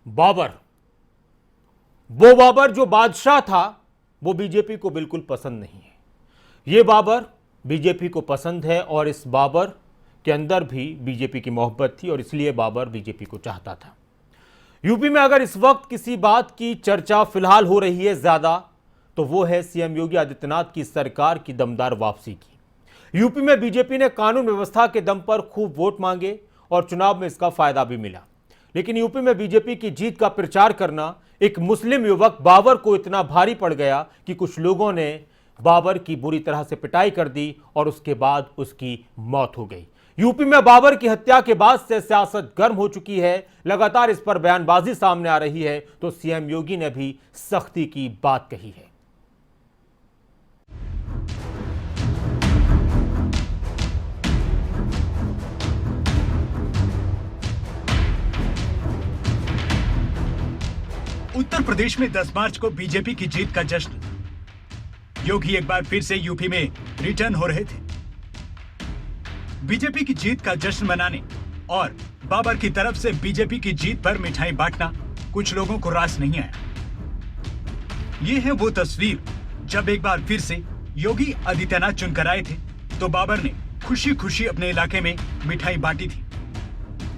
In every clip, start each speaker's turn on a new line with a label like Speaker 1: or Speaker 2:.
Speaker 1: बाबर, वो बाबर जो बादशाह था, वो बीजेपी को बिल्कुल पसंद नहीं है। ये बाबर बीजेपी को पसंद है और इस बाबर के अंदर भी बीजेपी की मोहब्बत थी और इसलिए बाबर बीजेपी को चाहता था। यूपी में अगर इस वक्त किसी बात की चर्चा फिलहाल हो रही है ज्यादा, तो वो है सीएम योगी आदित्यनाथ की सरकार की दमदार वापसी की। यूपी में बीजेपी ने कानून व्यवस्था के दम पर खूब वोट मांगे और चुनाव में इसका फायदा भी मिला, लेकिन यूपी में बीजेपी की जीत का प्रचार करना एक मुस्लिम युवक बाबर को इतना भारी पड़ गया कि कुछ लोगों ने बाबर की बुरी तरह से पिटाई कर दी और उसके बाद उसकी मौत हो गई। यूपी में बाबर की हत्या के बाद से सियासत गर्म हो चुकी है। लगातार इस पर बयानबाजी सामने आ रही है, तो सीएम योगी ने भी सख्ती की बात कही है।
Speaker 2: उत्तर प्रदेश में 10 मार्च को बीजेपी की जीत का जश्न। योगी एक बार फिर से यूपी में रिटर्न हो रहे थे। बीजेपी की जीत का जश्न मनाने और बाबर की तरफ से बीजेपी की जीत पर मिठाई बांटना कुछ लोगों को रास नहीं आया। ये है वो तस्वीर जब एक बार फिर से योगी आदित्यनाथ चुनकर आए थे तो बाबर ने खुशी खुशी अपने इलाके में मिठाई बांटी थी।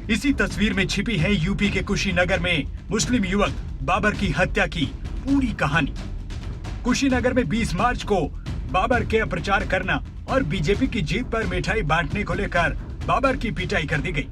Speaker 2: इसी तस्वीर में छिपी है यूपी के कुशीनगर में मुस्लिम युवक बाबर की हत्या की पूरी कहानी। कुशीनगर में 20 मार्च को बाबर के प्रचार करना और बीजेपी की जीत पर मिठाई बांटने को लेकर बाबर की पिटाई कर दी गई।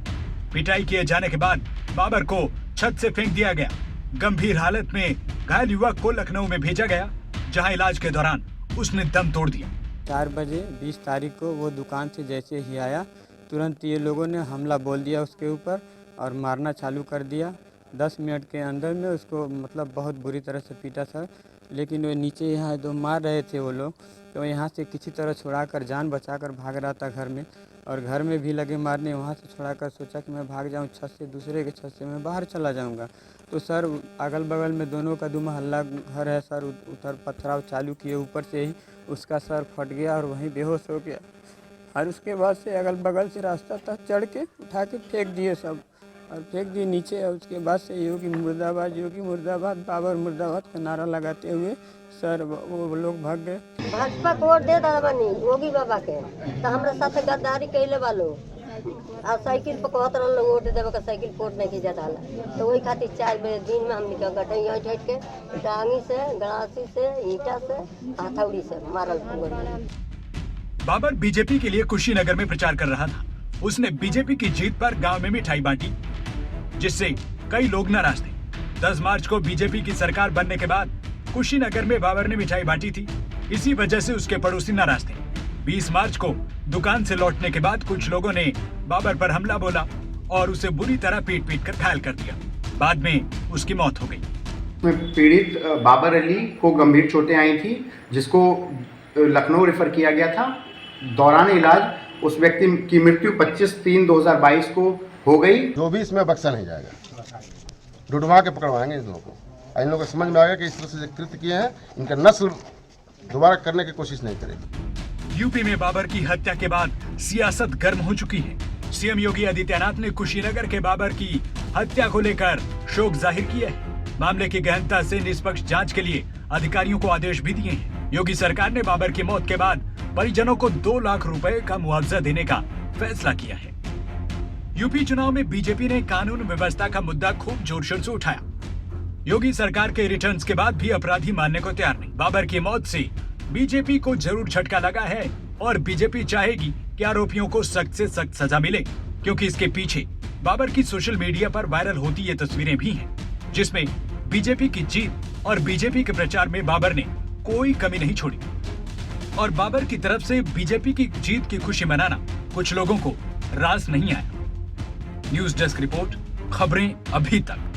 Speaker 2: पिटाई किए जाने के बाद बाबर को छत से फेंक दिया गया। गंभीर हालत में घायल युवक को लखनऊ में भेजा गया, जहां इलाज के दौरान उसने दम तोड़ दिया।
Speaker 3: 4 बजे 20 तारीख को वो दुकान से जैसे ही आया, तुरंत ये लोगों ने हमला बोल दिया उसके ऊपर और मारना चालू कर दिया। 10 मिनट के अंदर में उसको बहुत बुरी तरह से पीटा सर, लेकिन वो नीचे यहाँ जो मार रहे थे वो लोग, तो यहाँ से किसी तरह छुड़ाकर जान बचाकर भाग रहा था घर में, और घर में भी लगे मारने। वहाँ से छुड़ाकर सोचा कि मैं भाग जाऊँ छत से, दूसरे के छत से मैं बाहर चला जाऊँगा। तो सर अगल बगल में दोनों का 2 महल्ला घर है सर, उधर पथराव चालू किए, ऊपर से ही उसका सर फट गया और वहीं बेहोश हो गया। और उसके बाद से अगल बगल से रास्ता तक चढ़ के उठा के फेंक दिए सब, और फेंक दिए नीचे। और उसके बाद से योगी मुर्दाबाद, बाबर मुर्दाबाद का नारा लगाते हुए सर वो लोग भाग गए।
Speaker 4: भाजपा को वोट दे दानी योगी बाबा के, तो हमारे साथ गद्दारी कैले वालो और साइकिल पर कहत रह लोग वोट देवे का, साइकिल वोट नहीं की जाता, तो वही खातिर 4 बजे दिन में हमने गटैया झट के टांगी से, गड़ासी से, ईटा से, हथौड़ी से मारल।
Speaker 2: बाबर बीजेपी के लिए कुशीनगर में प्रचार कर रहा था। उसने बीजेपी की जीत पर गांव में मिठाई बांटी, जिससे कई लोग नाराज थे। 10 मार्च को बीजेपी की सरकार बनने के बाद कुशीनगर में बाबर ने मिठाई बांटी थी। इसी वजह से उसके पड़ोसी नाराज थे। 20 मार्च को दुकान से लौटने के बाद कुछ लोगों ने बाबर पर हमला बोला और उसे बुरी तरह पीट कर घायल कर दिया। बाद में उसकी मौत हो गई।
Speaker 5: पीड़ित बाबर अली को गंभीर चोटें आई थी, जिसको लखनऊ रेफर किया गया था। दौरान इलाज उस व्यक्ति की मृत्यु 25/3/2022 को हो गई।
Speaker 6: जो भी इसमें बख्शा नहीं जाएगा, ढूंढवा के पकड़वाएंगे इन लोगों को। इन लोगों को समझ में आ गया कि इस तरह से कृत्य किए हैं, इनका नस्ल दोबारा करने की कोशिश नहीं करेगी।
Speaker 2: यूपी में बाबर की हत्या के बाद सियासत गर्म हो चुकी है। सीएम योगी आदित्यनाथ ने कुशीनगर के बाबर की हत्या को लेकर शोक जाहिर किया है। मामले की गहनता से निष्पक्ष जांच के लिए अधिकारियों को आदेश भी दिए हैं। योगी सरकार ने बाबर की मौत के बाद परिजनों को 2 लाख रुपए का मुआवजा देने का फैसला किया है। यूपी चुनाव में बीजेपी ने कानून व्यवस्था का मुद्दा खूब जोर शोर से उठाया। योगी सरकार के रिटर्न्स के बाद भी अपराधी मानने को तैयार नहीं। बाबर की मौत से बीजेपी को जरूर झटका लगा है और बीजेपी चाहेगी कि आरोपियों को सख्त से सख्त सजा मिले, क्योंकि इसके पीछे बाबर की सोशल मीडिया पर वायरल होती ये तस्वीरें भी हैं, जिसमें बीजेपी की जीत और बीजेपी के प्रचार में बाबर ने कोई कमी नहीं छोड़ी। और बाबर की तरफ से बीजेपी की जीत की खुशी मनाना कुछ लोगों को रास नहीं आया। न्यूज़ डेस्क रिपोर्ट, खबरें अभी तक।